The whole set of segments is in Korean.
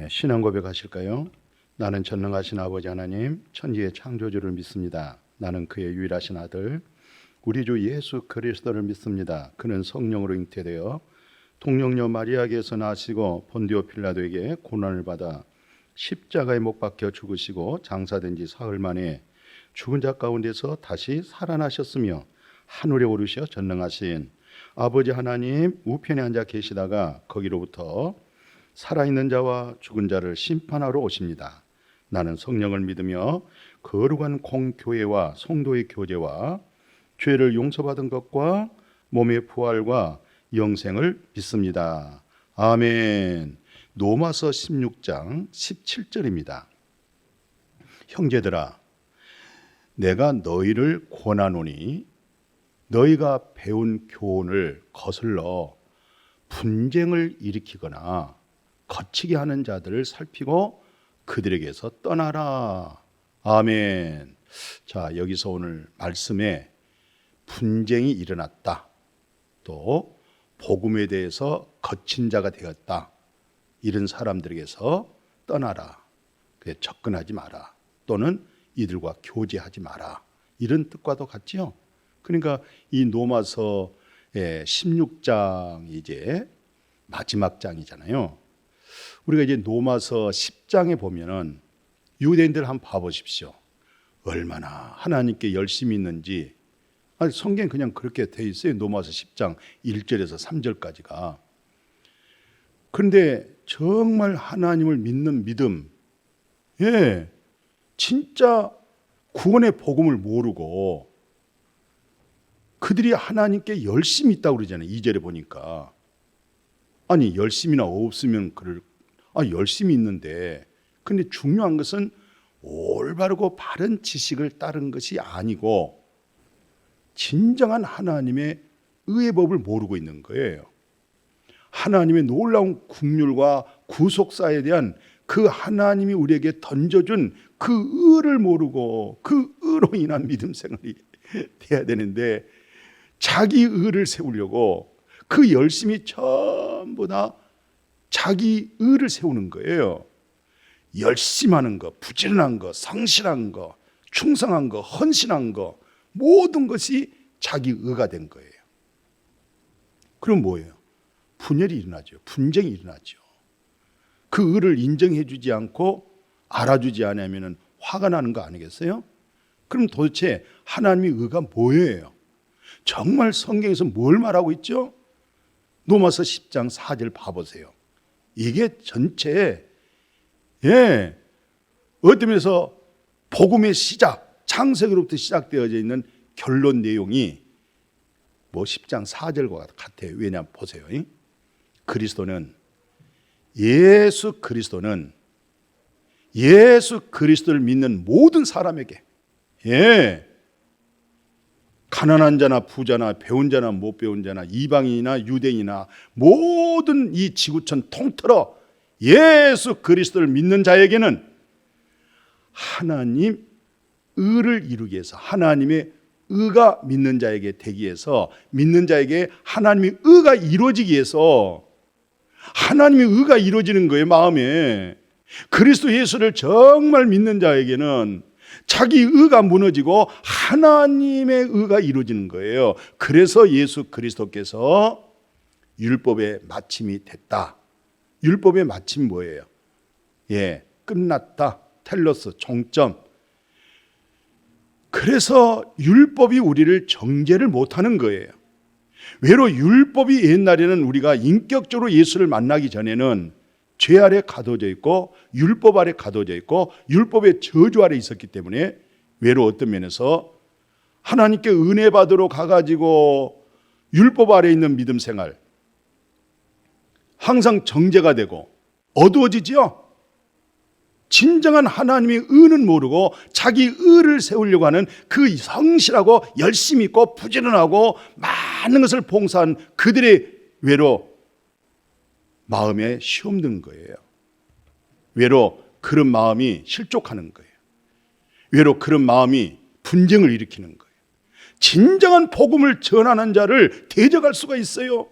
신앙 고백하실까요? 나는 전능하신 아버지 하나님, 천지의 창조주를 믿습니다. 나는 그의 유일하신 아들, 우리 주 예수 그리스도를 믿습니다. 그는 성령으로 잉태되어 동정녀 마리아에게서 나시고 본디오 필라도에게 고난을 받아 십자가에 못 박혀 죽으시고 장사된 지 사흘 만에 죽은 자 가운데서 다시 살아나셨으며 하늘에 오르셔 전능하신 아버지 하나님 우편에 앉아 계시다가 거기로부터 살아있는 자와 죽은 자를 심판하러 오십니다. 나는 성령을 믿으며 거룩한 공교회와 성도의 교제와 죄를 용서받은 것과 몸의 부활과 영생을 믿습니다. 아멘. 로마서 16장 17절입니다. 형제들아, 내가 너희를 권하노니 너희가 배운 교훈을 거슬러 분쟁을 일으키거나 거치게 하는 자들을 살피고 그들에게서 떠나라. 아멘. 자, 여기서 오늘 말씀에 분쟁이 일어났다, 또 복음에 대해서 거친 자가 되었다, 이런 사람들에게서 떠나라, 접근하지 마라, 또는 이들과 교제하지 마라, 이런 뜻과도 같지요. 그러니까 이 로마서 16장이 이제 마지막 장이잖아요. 우리가 이제 로마서 10장에 보면은 유대인들 한번 봐보십시오. 얼마나 하나님께 열심히 있는지. 아니, 성경 그냥 그렇게 돼 있어요. 로마서 10장 1절에서 3절까지가. 그런데 정말 하나님을 믿는 믿음, 진짜 구원의 복음을 모르고 그들이 하나님께 열심히 있다고 그러잖아요. 2절에 보니까. 아니, 열심이나 없으면 열심히 있는데, 근데 중요한 것은 올바르고 바른 지식을 따른 것이 아니고 진정한 하나님의 의의 법을 모르고 있는 거예요. 하나님의 놀라운 긍휼과 구속사에 대한 그 하나님이 우리에게 던져준 그 의를 모르고 그 의로 인한 믿음 생활이 돼야 되는데, 자기 의를 세우려고 그 열심이 전부 다 자기 의를 세우는 거예요. 열심하는 거, 부지런한 거, 성실한 거, 충성한 거, 헌신한 거, 모든 것이 자기 의가 된 거예요. 그럼 뭐예요? 분열이 일어나죠. 분쟁이 일어나죠. 그 의를 인정해 주지 않고 알아주지 않으면 화가 나는 거 아니겠어요? 그럼 도대체 하나님의 의가 뭐예요? 정말 성경에서 뭘 말하고 있죠? 로마서 10장 4절 봐보세요. 이게 전체 어떤 면에서 복음의 시작, 창세기로부터 시작되어져 있는 결론 내용이 10장 4절과 같아요. 왜냐하면 보세요. 예수 그리스도를 믿는 모든 사람에게, 가난한 자나 부자나 배운 자나 못 배운 자나 이방인이나 유대인이나 모든 이 지구촌 통틀어 예수 그리스도를 믿는 자에게는 하나님 의를 이루기 위해서, 하나님의 의가 믿는 자에게 되기 위해서, 믿는 자에게 하나님의 의가 이루어지기 위해서, 하나님의 의가 이루어지는 거예요. 마음에 그리스도 예수를 정말 믿는 자에게는 자기 의가 무너지고 하나님의 의가 이루어지는 거예요. 그래서 예수 그리스도께서 율법의 마침이 됐다. 율법의 마침 뭐예요? 끝났다. 텔로스, 종점. 그래서 율법이 우리를 정죄를 못하는 거예요. 외로 율법이 옛날에는 우리가 인격적으로 예수를 만나기 전에는 죄 아래 가둬져 있고 율법 아래 가둬져 있고 율법의 저주 아래 있었기 때문에 외로 어떤 면에서 하나님께 은혜 받으러 가가지고 율법 아래 있는 믿음 생활, 항상 정죄가 되고 어두워지지요. 진정한 하나님의 의는 모르고 자기 의를 세우려고 하는 그 성실하고 열심히 있고 부지런하고 많은 것을 봉사한 그들의 외로 마음에 시험 든 거예요. 외로 그런 마음이 실족하는 거예요. 외로 그런 마음이 분쟁을 일으키는 거예요. 진정한 복음을 전하는 자를 대적할 수가 있어요.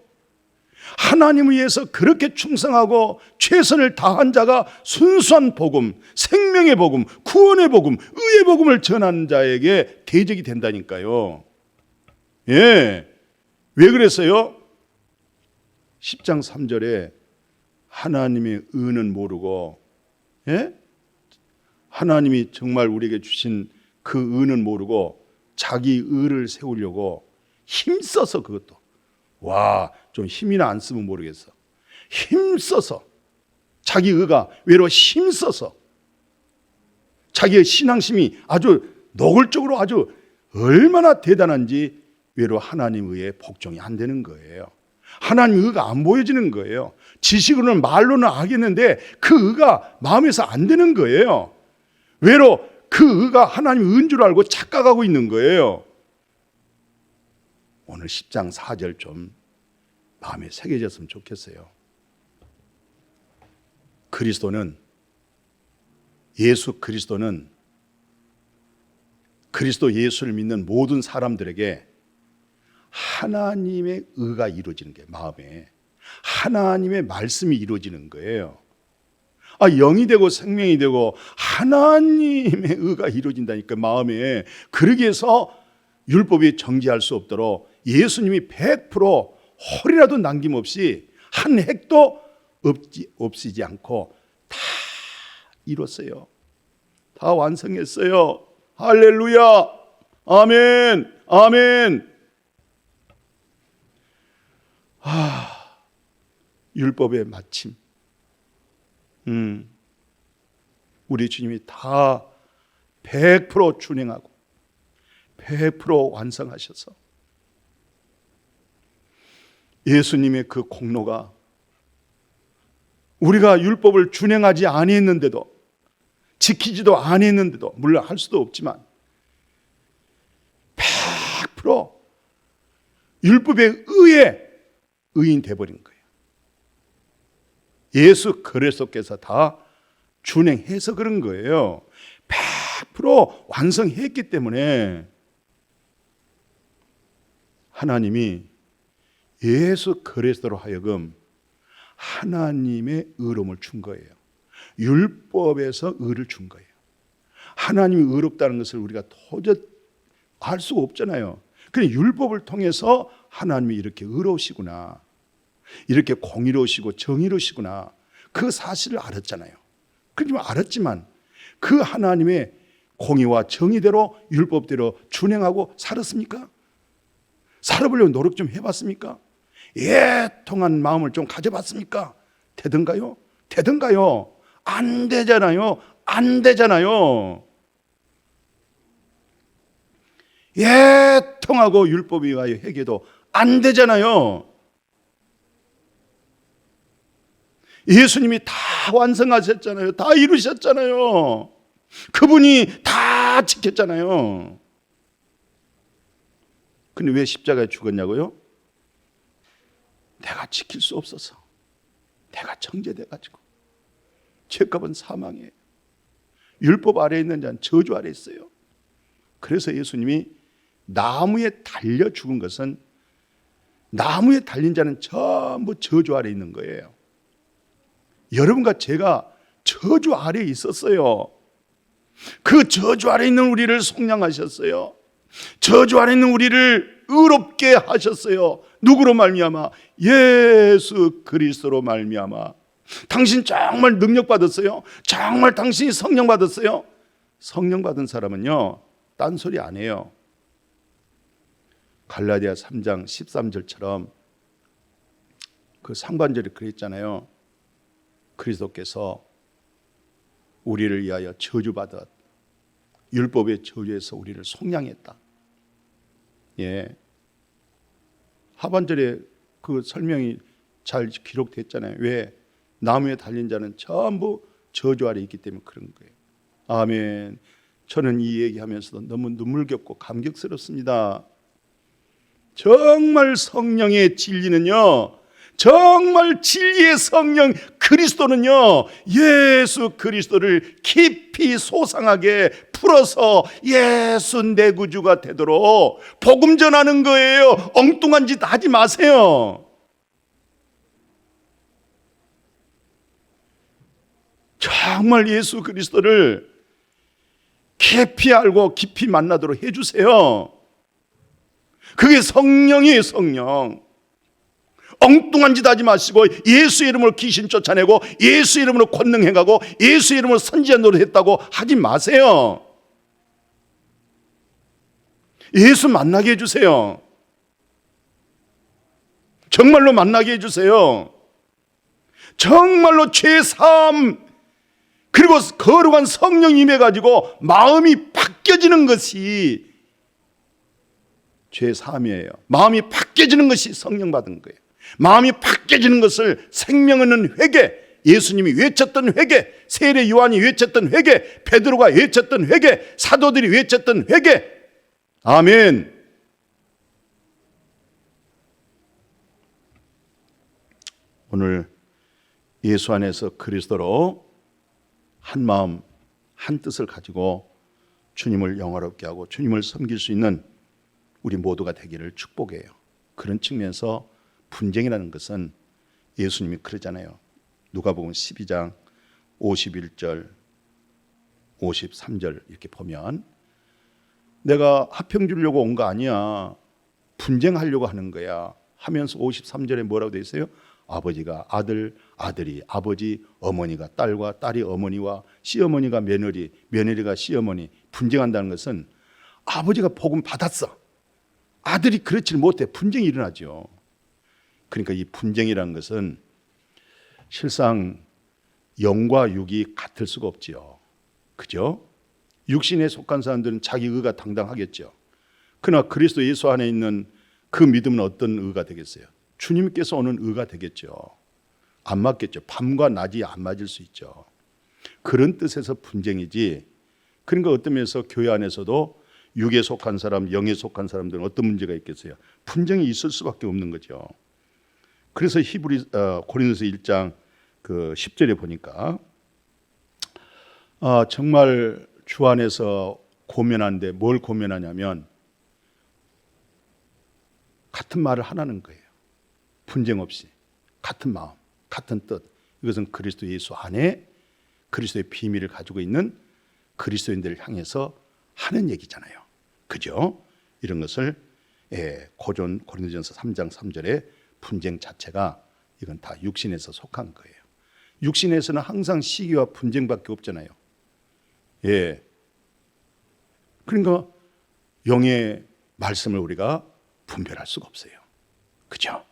하나님을 위해서 그렇게 충성하고 최선을 다한 자가 순수한 복음, 생명의 복음, 구원의 복음, 의의 복음을 전하는 자에게 대적이 된다니까요. 예. 왜 그랬어요? 10장 3절에 하나님의 의는 모르고, 예? 하나님이 정말 우리에게 주신 그 의는 모르고 자기 의를 세우려고 힘써서, 그것도 좀 힘이나 안 쓰면 모르겠어, 힘써서, 자기 의가 외로 힘써서 자기의 신앙심이 아주 노골적으로 아주 얼마나 대단한지 외로 하나님 의에 복종이 안 되는 거예요. 하나님 의가 안 보여지는 거예요. 지식으로는 말로는 하겠는데 그 의가 마음에서 안 되는 거예요. 외로 그 의가 하나님 의인 줄 알고 착각하고 있는 거예요. 오늘 10장 4절 좀 마음에 새겨졌으면 좋겠어요. 예수 그리스도는 그리스도 예수를 믿는 모든 사람들에게 하나님의 의가 이루어지는 게, 마음에 하나님의 말씀이 이루어지는 거예요. 영이 되고 생명이 되고 하나님의 의가 이루어진다니까, 마음에. 그러기 위해서 율법이 정지할 수 없도록 예수님이 100% 홀이라도 남김없이 한 획도 없이지 않고 다 이뤘어요. 다 완성했어요. 할렐루야. 아멘. 아멘. 율법의 마침. 우리 주님이 다 100% 준행하고 100% 완성하셔서 예수님의 그 공로가, 우리가 율법을 준행하지 아니했는데도, 지키지도 아니했는데도, 물론 할 수도 없지만 100% 율법에 의해 의인 되어버린 거예요. 예수 그리스도께서 다 준행해서 그런 거예요. 100% 완성했기 때문에 하나님이 예수 그리스도로 하여금 하나님의 의로움을 준 거예요. 율법에서 의를 준 거예요. 하나님이 의롭다는 것을 우리가 도저히 알 수가 없잖아요. 그런데 율법을 통해서 하나님이 이렇게 의로우시구나, 이렇게 공의로우시고 정의로우시구나, 그 사실을 알았잖아요. 그렇지만 알았지만 그 하나님의 공의와 정의대로 율법대로 준행하고 살았습니까? 살아보려고 노력 좀 해봤습니까? 애통한 마음을 좀 가져봤습니까? 되던가요? 되던가요? 안 되잖아요. 안 되잖아요. 애통하고 율법에 의하여 회개도 안 되잖아요. 예수님이 다 완성하셨잖아요. 다 이루셨잖아요. 그분이 다 지켰잖아요. 근데 왜 십자가에 죽었냐고요? 내가 지킬 수 없어서, 내가 정죄돼가지고. 죄값은 사망이에요. 율법 아래에 있는 자는 저주 아래에 있어요. 그래서 예수님이 나무에 달려 죽은 것은, 나무에 달린 자는 전부 저주 아래에 있는 거예요. 여러분과 제가 저주 아래에 있었어요. 그 저주 아래에 있는 우리를 속량하셨어요. 저주 아래에 있는 우리를 의롭게 하셨어요. 누구로 말미암아? 예수 그리스도로 말미암아. 당신 정말 능력 받았어요? 정말 당신이 성령 받았어요? 성령 받은 사람은요, 딴소리 안 해요. 갈라디아 3장 13절처럼 그 상반절에 그랬잖아요. 그리스도께서 우리를 위하여 저주받았, 율법의 저주에서 우리를 속량했다. 예. 하반절에 그 설명이 잘 기록됐잖아요. 왜? 나무에 달린 자는 전부 저주 아래 있기 때문에 그런 거예요. 아멘. 저는 이 얘기하면서도 너무 눈물겹고 감격스럽습니다. 정말 성령의 진리는요, 정말 진리의 성령 그리스도는요, 예수 그리스도를 깊이 소상하게 풀어서 예수 내 구주가 되도록 복음 전하는 거예요. 엉뚱한 짓 하지 마세요. 정말 예수 그리스도를 깊이 알고 깊이 만나도록 해주세요. 그게 성령이에요. 성령. 엉뚱한 짓 하지 마시고 예수 이름으로 귀신 쫓아내고 예수 이름으로 권능해가고 예수 이름으로 선지자 노릇했다고 하지 마세요. 예수 만나게 해주세요. 정말로 만나게 해주세요. 정말로 죄사함 그리고 거룩한 성령 임해가지고 마음이 바뀌어지는 것이 죄사함이에요. 마음이 바뀌어지는 것이 성령 받은 거예요. 마음이 바뀌어지는 것을 생명 얻는 회개, 예수님이 외쳤던 회개, 세례 요한이 외쳤던 회개, 베드로가 외쳤던 회개, 사도들이 외쳤던 회개. 아멘. 오늘 예수 안에서 그리스도로 한 마음 한 뜻을 가지고 주님을 영화롭게 하고 주님을 섬길 수 있는 우리 모두가 되기를 축복해요. 그런 측면에서 분쟁이라는 것은 예수님이 그러잖아요. 누가복음 12장 51절 53절 이렇게 보면 내가 화평 주려고 온 거 아니야. 분쟁하려고 하는 거야 하면서 53절에 뭐라고 되어 있어요? 아버지가 아들, 아들이 아버지, 어머니가 딸과 딸이 어머니와 시어머니가 며느리, 며느리가 시어머니 분쟁한다는 것은 아버지가 복음 받았어. 아들이 그렇지 못해. 분쟁이 일어나죠. 그러니까 이 분쟁이라는 것은 실상 영과 육이 같을 수가 없지요. 그죠? 육신에 속한 사람들은 자기 의가 당당하겠죠. 그러나 그리스도 예수 안에 있는 그 믿음은 어떤 의가 되겠어요? 주님께서 오는 의가 되겠죠. 안 맞겠죠. 밤과 낮이 안 맞을 수 있죠. 그런 뜻에서 분쟁이지. 그러니까 어떤 면에서 교회 안에서도 육에 속한 사람, 영에 속한 사람들은 어떤 문제가 있겠어요? 분쟁이 있을 수밖에 없는 거죠. 그래서 고린도서 1장 그 10절에 보니까 정말 주 안에서 고면하는데 뭘 고면하냐면 같은 말을 하라는 거예요. 분쟁 없이 같은 마음, 같은 뜻. 이것은 그리스도 예수 안에 그리스도의 비밀을 가지고 있는 그리스도인들을 향해서 하는 얘기잖아요. 그죠? 이런 것을 고린도전서 3장 3절에 분쟁 자체가 이건 다 육신에서 속한 거예요. 육신에서는 항상 시기와 분쟁밖에 없잖아요. 예. 그러니까 영의 말씀을 우리가 분별할 수가 없어요. 그죠?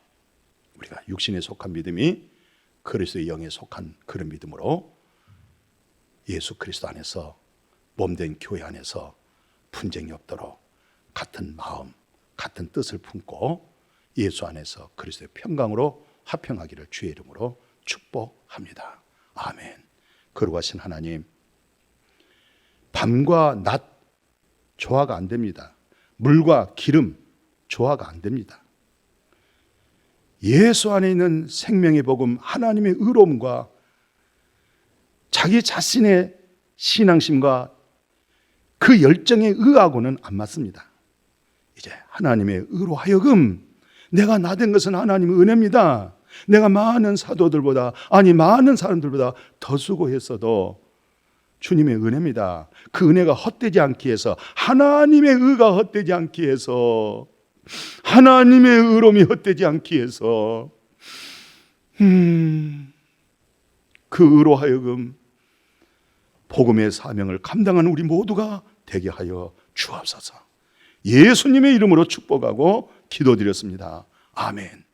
우리가 육신에 속한 믿음이 그리스도의 영에 속한 그런 믿음으로 예수 그리스도 안에서 몸된 교회 안에서 분쟁이 없도록 같은 마음, 같은 뜻을 품고 예수 안에서 그리스도의 평강으로 화평하기를 주의 이름으로 축복합니다. 아멘. 거룩하신 하나님, 밤과 낮 조화가 안 됩니다. 물과 기름 조화가 안 됩니다. 예수 안에 있는 생명의 복음, 하나님의 의로움과 자기 자신의 신앙심과 그 열정의 의하고는 안 맞습니다. 이제 하나님의 의로 하여금 내가 나된 것은 하나님의 은혜입니다. 내가 많은 사도들보다 많은 사람들보다 더 수고했어도 주님의 은혜입니다. 그 은혜가 헛되지 않기 위해서 하나님의 의가 헛되지 않기 위해서 하나님의 의로움이 헛되지 않기 위해서 그 의로 하여금 복음의 사명을 감당하는 우리 모두가 되게 하여 주옵소서. 예수님의 이름으로 축복하고 기도드렸습니다. 아멘.